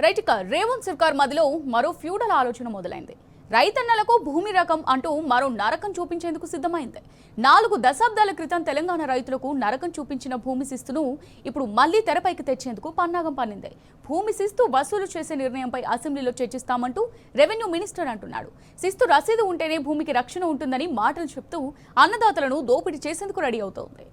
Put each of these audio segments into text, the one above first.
Right ఇక రేవంత్ సర్కార్ మధ్యలో మరో ఫ్యూడల్ ఆలోచన మొదలైంది. రైతన్నలకు భూమి రకం అంటూ మరో నరకం చూపించేందుకు సిద్ధమైంది. 4 దశాబ్దాల క్రితం తెలంగాణ రైతులకు నరకం చూపించిన భూమి శిస్తును ఇప్పుడు మళ్లీ తెరపైకి తెచ్చేందుకు పన్నాగం పన్నింది. భూమి శిస్తు వసూలు చేసే నిర్ణయంపై అసెంబ్లీలో చర్చిస్తామంటూ రెవెన్యూ మినిస్టర్ అంటున్నాడు. శిస్తు రసీదు ఉంటేనే భూమికి రక్షణ ఉంటుందని మాటలు చెప్తూ అన్నదాతలను దోపిడీ చేసేందుకు రెడీ అవుతోంది.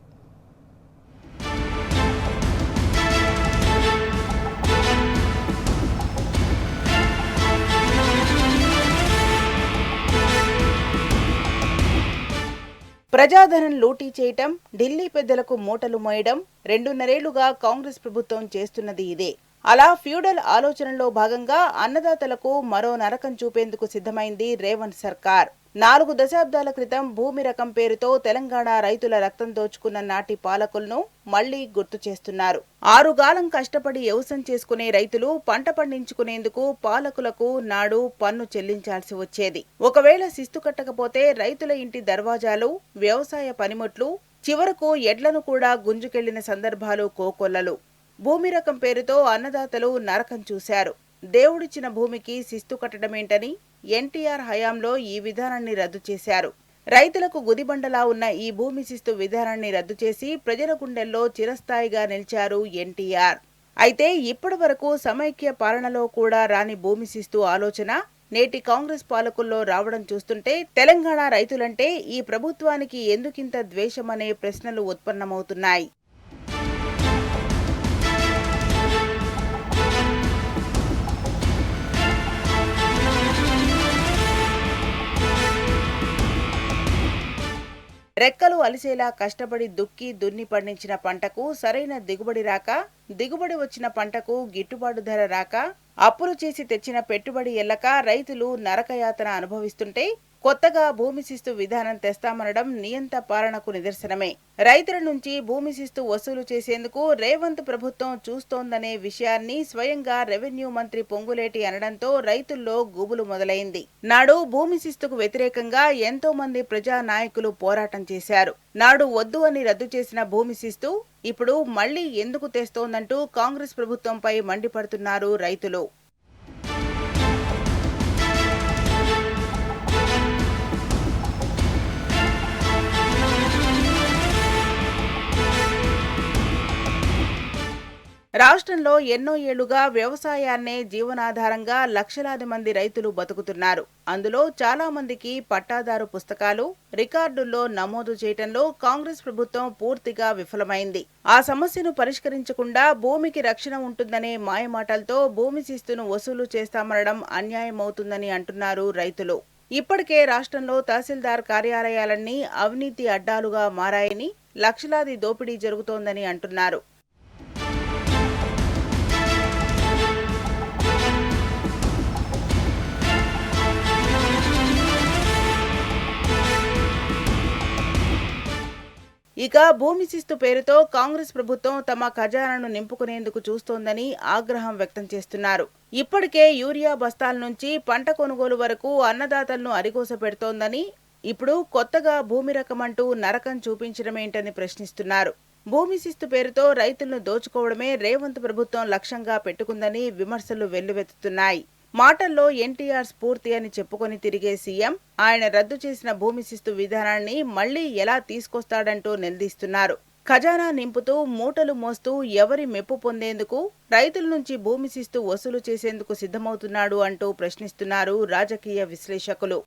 ప్రజాధనం లూటీ చేయటం, ఢిల్లీ పెద్దలకు మూటలు మోయడం 2.5 ఏళ్లుగా కాంగ్రెస్ ప్రభుత్వం చేస్తున్నది ఇదే. అలా ఫ్యూడల్ ఆలోచనలో భాగంగా అన్నదాతలకు మరో నరకం చూపేందుకు సిద్ధమైంది రేవంత్ సర్కార్. 4 దశాబ్దాల క్రితం భూమి రకం పేరుతో తెలంగాణ రైతుల రక్తం దోచుకున్న నాటి పాలకులను మళ్లీ గుర్తు చేస్తున్నారు. 6 గాలం కష్టపడి వ్యవసాయం చేసుకునే రైతులు పంట పండించుకునేందుకు పాలకులకు నాడు పన్ను చెల్లించాల్సి వచ్చేది. ఒకవేళ శిస్తు కట్టకపోతే రైతుల ఇంటి దర్వాజాలు, వ్యవసాయ పనిముట్లు, చివరకు ఎడ్లను కూడా గుంజుకెళ్లిన సందర్భాలు కోకొల్లలు. భూమి రకం పేరుతో అన్నదాతలు నరకం చూశారు. దేవుడిచ్చిన భూమికి శిస్తు కట్టడమేంటని ఎన్టీఆర్ హయాంలో ఈ విధానాన్ని రద్దు చేశారు. రైతులకు గుదిబండలా ఉన్న ఈ భూమి శిస్తు విధానాన్ని రద్దు చేసి ప్రజల గుండెల్లో చిరస్థాయిగా నిలిచారు ఎన్టీఆర్. అయితే ఇప్పటి వరకు సమైక్య పాలనలో కూడా రాని భూమి శిస్తు ఆలోచన నేటి కాంగ్రెస్ పాలకుల్లో రావడం చూస్తుంటే తెలంగాణ రైతులంటే ఈ ప్రభుత్వానికి ఎందుకింత ద్వేషమనే ప్రశ్నలు ఉత్పన్నమవుతున్నాయి. రెక్కలు అలిసేలా కష్టపడి దుక్కి దున్ని పండించిన పంటకు సరైన దిగుబడి రాక, దిగుబడి వచ్చిన పంటకు గిట్టుబాటు ధర రాక, అప్పులు చేసి తెచ్చిన పెట్టుబడి ఎల్లక రైతులు నరకయాతన అనుభవిస్తుంటే కొత్తగా భూమి శిస్తు విధానం తెస్తామనడం నియంత పాలనకు నిదర్శనమే. రైతుల నుంచి భూమి శిస్తు వసూలు చేసేందుకు రేవంత్ ప్రభుత్వం చూస్తోందనే విషయాన్ని స్వయంగా రెవెన్యూ మంత్రి పొంగులేటి అనడంతో రైతుల్లో గుబులు మొదలైంది. నాడు భూమి శిస్తుకు వ్యతిరేకంగా ఎంతో మంది ప్రజా నాయకులు పోరాటం చేశారు. నాడు వద్దు అని రద్దు చేసిన భూమి శిస్తు ఇప్పుడు మళ్లీ ఎందుకు తెస్తోందంటూ కాంగ్రెస్ ప్రభుత్వంపై మండిపడుతున్నారు రైతులు. రాష్ట్రంలో ఎన్నో ఏళ్లుగా వ్యవసాయాన్నే జీవనాధారంగా లక్షలాది మంది రైతులు బతుకుతున్నారు. అందులో చాలా మందికి పట్టాదారు పుస్తకాలు, రికార్డుల్లో నమోదు చేయటంలో కాంగ్రెస్ ప్రభుత్వం పూర్తిగా విఫలమైంది. ఆ సమస్యను పరిష్కరించకుండా భూమికి రక్షణ ఉంటుందనే మాయమాటలతో భూమి శిస్తును వసూలు చేస్తామనడం అన్యాయమవుతుందని అంటున్నారు రైతులు. ఇప్పటికే రాష్ట్రంలో తహసీల్దార్ కార్యాలయాలన్నీ అవినీతి అడ్డాలుగా మారాయని, లక్షలాది దోపిడీ జరుగుతోందని అంటున్నారు. ఇక భూమి శిస్తు పేరుతో కాంగ్రెస్ ప్రభుత్వం తమ ఖజానాను నింపుకునేందుకు చూస్తోందని ఆగ్రహం వ్యక్తం చేస్తున్నారు. ఇప్పటికే యూరియా బస్తాల నుంచి పంట కొనుగోలు వరకు అన్నదాతలను అరిగోస పెడుతోందని, ఇప్పుడు కొత్తగా భూమి రకమంటూ నరకం చూపించడమేంటని ప్రశ్నిస్తున్నారు. భూమి శిస్తు పేరుతో రైతులను దోచుకోవడమే రేవంత్ ప్రభుత్వం లక్ష్యంగా పెట్టుకుందని విమర్శలు వెల్లువెత్తుతున్నాయి. మాటల్లో ఎన్టీఆర్ స్ఫూర్తి అని చెప్పుకొని తిరిగే సీఎం ఆయన రద్దు చేసిన భూమి శిస్తు విధానాన్ని మళ్లీ ఎలా తీసుకొస్తాడంటూ నిలదీస్తున్నారు. ఖజానా నింపుతూ మూటలు మోస్తూ ఎవరి మెప్పు పొందేందుకు రైతుల నుంచి భూమి శిస్తు వసూలు చేసేందుకు సిద్ధమవుతున్నాడు అంటూ ప్రశ్నిస్తున్నారు రాజకీయ విశ్లేషకులు.